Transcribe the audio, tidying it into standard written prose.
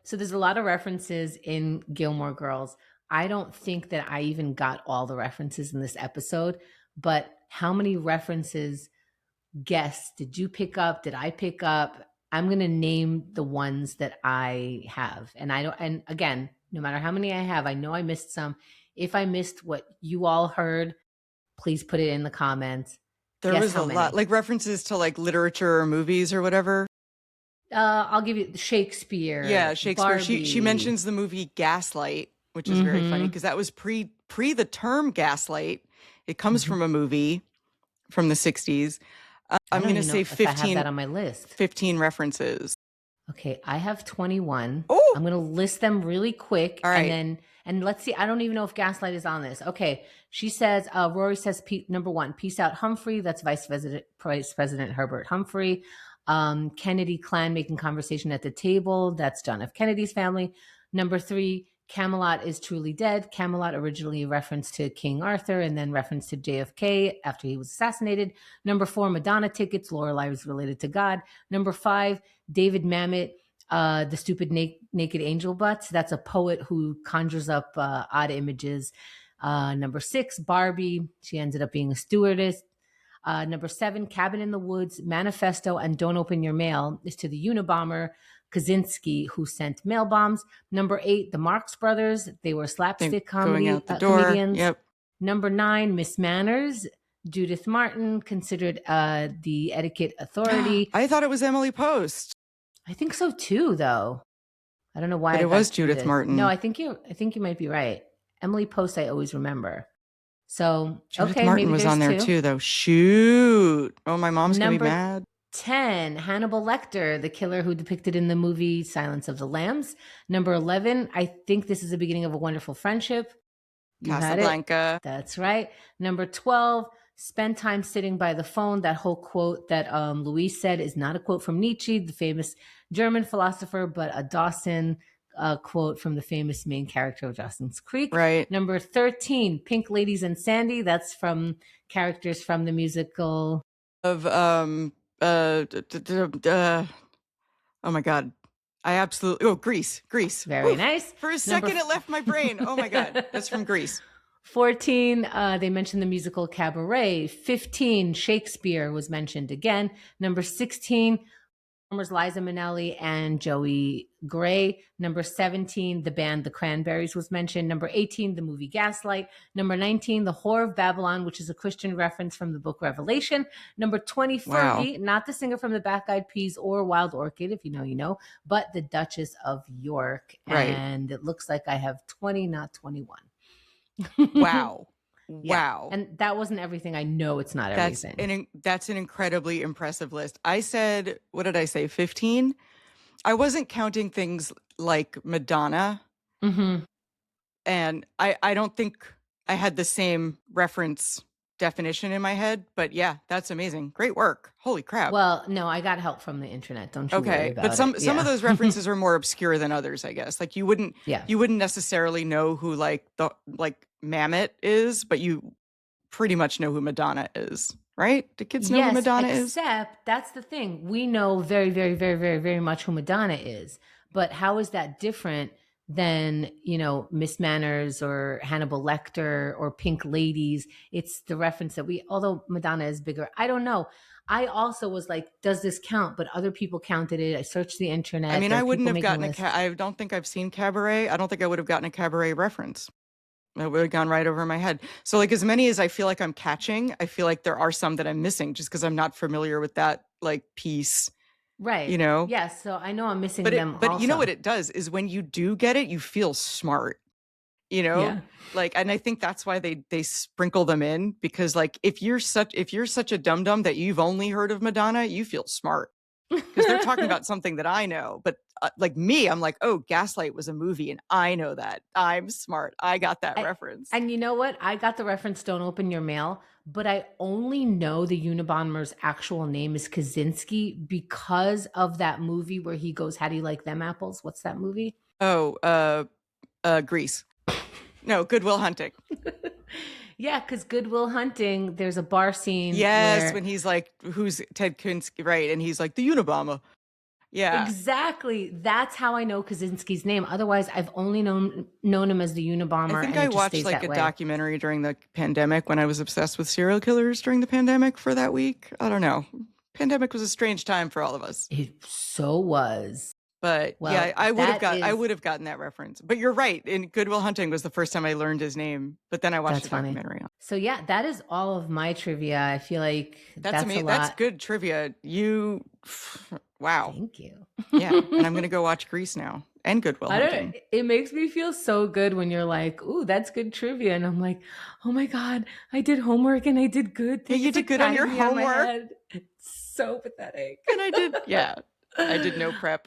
So there's a lot of references in Gilmore Girls. I don't think that I even got all the references in this episode, but how many references, guess, did you pick up? Did I pick up? I'm going to name the ones that I have. And I don't, and again, no matter how many I have, I know I missed some. If I missed what you all heard, please put it in the comments. There Guess was how a many. lot, like references to like literature or movies or whatever. I'll give you Shakespeare. Yeah, Shakespeare. She Barbie. mentions the movie Gaslight, which is very funny Mm-hmm. because that was pre the term gaslight. It comes Mm-hmm. from a movie from the 60s. I I'm don't going to even know say if I have that on my list. 15 references. Okay, I have 21. Oh, I'm going to list them really quick. all right. And let's see. I don't even know if Gaslight is on this. Okay, she says, Rory says, number one, peace out, Humphrey. That's Vice President Herbert Humphrey. Kennedy clan making conversation at the table. That's John F. Kennedy's family. Number three, Camelot is truly dead. Camelot originally referenced to King Arthur and then referenced to JFK after he was assassinated. Number four, Madonna tickets. Lorelai was related to God. Number five, David Mamet, the stupid naked angel butts. That's a poet who conjures up odd images. Number six, Barbie. She ended up being a stewardess. Number seven, Cabin in the Woods, Manifesto, and Don't Open Your Mail is to the Unabomber, Kaczynski, who sent mail bombs. Number eight, the Marx Brothers. They were slapstick Going out the door. comedians. Yep. Number nine, Miss Manners, Judith Martin, considered the etiquette authority. I thought it was Emily Post. I think so too, though. I don't know why. But it was Judith Martin. No, I think you might be right. Emily Post, I always remember. So Judith okay, Martin maybe was on there two. too, though. Shoot! Oh, my mom's gonna be mad. 10, Hannibal Lecter, the killer who depicted in the movie Silence of the Lambs. Number 11, I think this is the beginning of a wonderful friendship. You Casablanca. That's right. Number 12, spend time sitting by the phone. That whole quote that Louise said is not a quote from Nietzsche, the famous German philosopher, but a Dawson quote from the famous main character of Dawson's Creek. Right. Number 13, Pink Ladies and Sandy. That's from characters from the musical of oh my God. I absolutely Grease. Very nice. For a second it left my brain. Oh my God. That's from Grease. 14, they mentioned the musical Cabaret. 15, Shakespeare was mentioned again. Number 16, Liza Minnelli and Joey Gray. Number 17, the band The Cranberries was mentioned. Number 18, the movie Gaslight. Number 19, The Whore of Babylon, which is a Christian reference from the book Revelation. Number 20, Fergie, not the singer from the Black Eyed Peas or Wild Orchid, if you know, you know, but the Duchess of York. Right. And it looks like I have 20, not 21. Wow. Yeah. Wow. And that wasn't everything. I know it's not everything. That's an incredibly impressive list. I said, what did I say? 15? I wasn't counting things like Madonna. Mm-hmm. And I don't think I had the same reference definition in my head, but yeah, that's amazing. Great work. Holy crap. Well, no, I got help from the internet. Don't you worry about but some it. of those references are more obscure than others, I guess. Like you wouldn't necessarily know who like Mamet is, but you pretty much know who Madonna is, right? Do kids know who Madonna is? Except that's the thing. We know very, very, very, very, very much who Madonna is. But how is that different than, you know, Miss Manners or Hannibal Lecter or Pink Ladies? It's the reference that although Madonna is bigger, I don't know. I also was like, does this count? But other people counted it. I searched the internet. I mean, I wouldn't have gotten I don't think I've seen Cabaret. I don't think I would have gotten a Cabaret reference. It would have gone right over my head. So like as many as I feel like I'm catching, I feel like there are some that I'm missing just because I'm not familiar with that like piece. Right. You know? Yes. So I know I'm missing them. But you know what it does is when you do get it, you feel smart. You know? Yeah. Like, and I think that's why they sprinkle them in, because like if you're such a dum-dum that you've only heard of Madonna, you feel smart. Because they're talking about something that I know. But like me, I'm like, oh, Gaslight was a movie and I know that. I'm smart. I got that reference. And you know what? I got the reference, Don't Open Your Mail, but I only know the Unabomber's actual name is Kaczynski because of that movie where he goes, how do you like them apples? What's that movie? Oh, Grease. No, Good Will Hunting. Yeah, because Good Will Hunting, there's a bar scene. Yes, when he's like, who's Ted Kaczynski, right? And he's like, the Unabomber. Yeah. Exactly. That's how I know Kaczynski's name. Otherwise, I've only known him as the Unabomber, I think and I it just watched stays like that a way. documentary during the pandemic when I was obsessed with serial killers during the pandemic for that week. I don't know. Pandemic was a strange time for all of us. It so was. But Well, yeah, I would have is gotten that reference. But you're right. In Good Will Hunting was the first time I learned his name. But then I watched that's a funny. documentary on. So yeah, that is all of my trivia. I feel like that's a amazing. lot. That's good trivia. Wow. Thank you. Yeah, and I'm gonna go watch Grease now and Good Will I Hunting. don't. It makes me feel so good when you're like, "Ooh, that's good trivia," and I'm like, "Oh my god, I did homework and I did good." Yeah, you It's did like good on your patting me my homework. head. It's so pathetic. And I did, yeah, I did no prep.